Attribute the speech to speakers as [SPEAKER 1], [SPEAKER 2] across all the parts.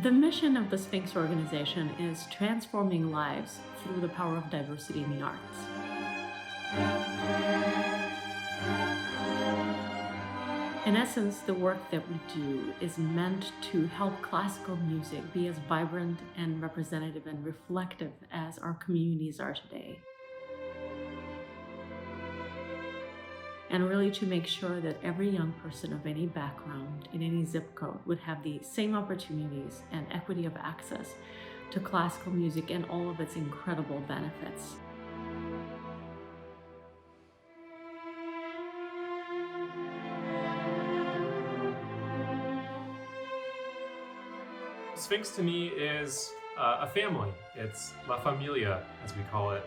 [SPEAKER 1] The mission of the Sphinx Organization is transforming lives through the power of diversity in the arts. In essence, the work that we do is meant to help classical music be as vibrant and representative and reflective as our communities are today. And really to make sure that every young person of any background, in any zip code, would have the same opportunities and equity of access to classical music and all of its incredible benefits.
[SPEAKER 2] Sphinx to me is a family. It's La Familia, as we call it.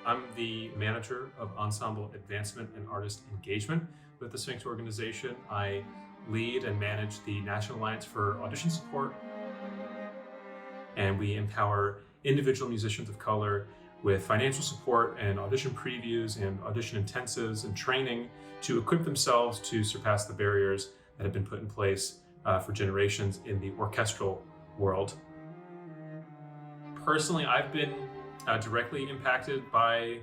[SPEAKER 2] I'm the manager of ensemble advancement and artist engagement with the Sphinx Organization. I lead and manage the National Alliance for Audition Support, and we empower individual musicians of color with financial support and audition previews and audition intensives and training to equip themselves to surpass the barriers that have been put in place for generations in the orchestral world. Personally, I've been directly impacted by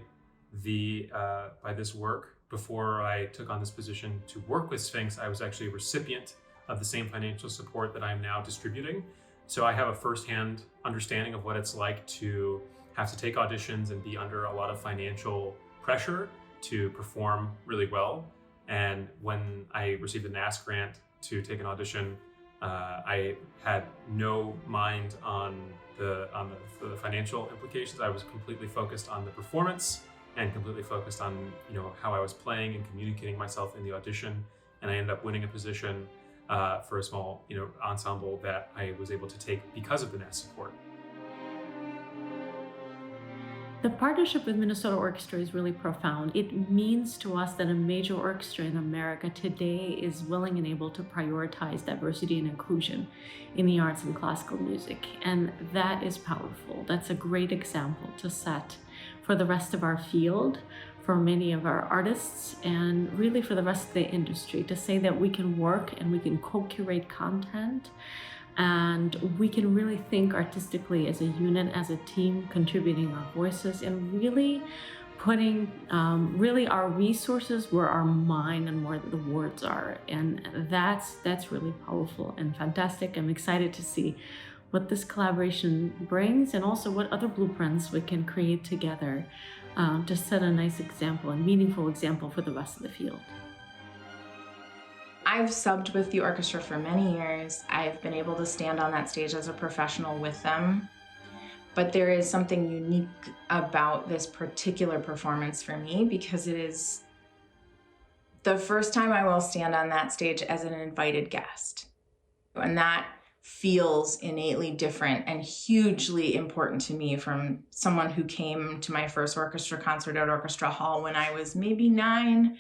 [SPEAKER 2] this work. Before I took on this position to work with Sphinx, I was actually a recipient of the same financial support that I'm now distributing. So I have a firsthand understanding of what it's like to have to take auditions and be under a lot of financial pressure to perform really well. And when I received an NAS grant to take an audition, I had no mind on the financial implications. I was completely focused on the performance and completely focused on how I was playing and communicating myself in the audition. And I ended up winning a position for a small ensemble that I was able to take because of the NAS support.
[SPEAKER 1] The partnership with Minnesota Orchestra is really profound. It means to us that a major orchestra in America today is willing and able to prioritize diversity and inclusion in the arts and classical music. And that is powerful. That's a great example to set for the rest of our field, for many of our artists, and really for the rest of the industry, to say that we can work and we can co-curate content, and we can really think artistically as a unit, as a team, contributing our voices and really putting really our resources where our mind and where the words are. And that's really powerful and fantastic. I'm excited to see what this collaboration brings and also what other blueprints we can create together to set a nice example, a meaningful example for the rest of the field.
[SPEAKER 3] I've subbed with the orchestra for many years. I've been able to stand on that stage as a professional with them. But there is something unique about this particular performance for me because it is the first time I will stand on that stage as an invited guest. And that feels innately different and hugely important to me from someone who came to my first orchestra concert at Orchestra Hall when I was maybe 9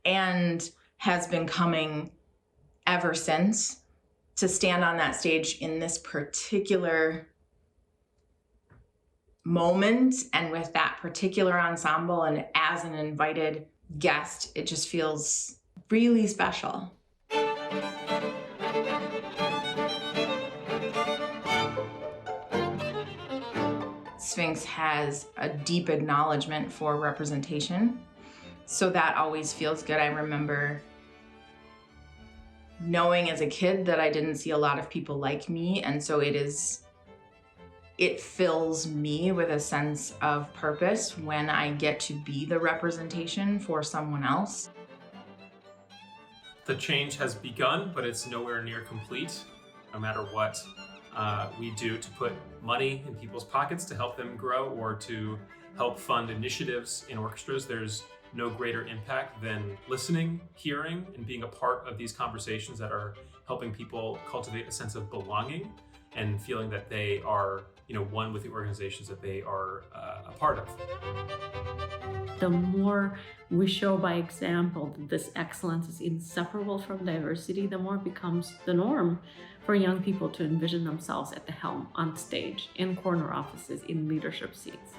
[SPEAKER 3] and has been coming ever since. To stand on that stage in this particular moment and with that particular ensemble and as an invited guest, it just feels really special. Sphinx has a deep acknowledgement for representation, so that always feels good. I remember knowing as a kid that I didn't see a lot of people like me, and so it fills me with a sense of purpose when I get to be the representation for someone else.
[SPEAKER 2] The change has begun, but it's nowhere near complete. No matter what we do to put money in people's pockets to help them grow or to help fund initiatives in orchestras, there's no greater impact than listening, hearing, and being a part of these conversations that are helping people cultivate a sense of belonging and feeling that they are, one with the organizations that they are a part of.
[SPEAKER 1] The more we show by example that this excellence is inseparable from diversity, the more it becomes the norm for young people to envision themselves at the helm, on stage, in corner offices, in leadership seats.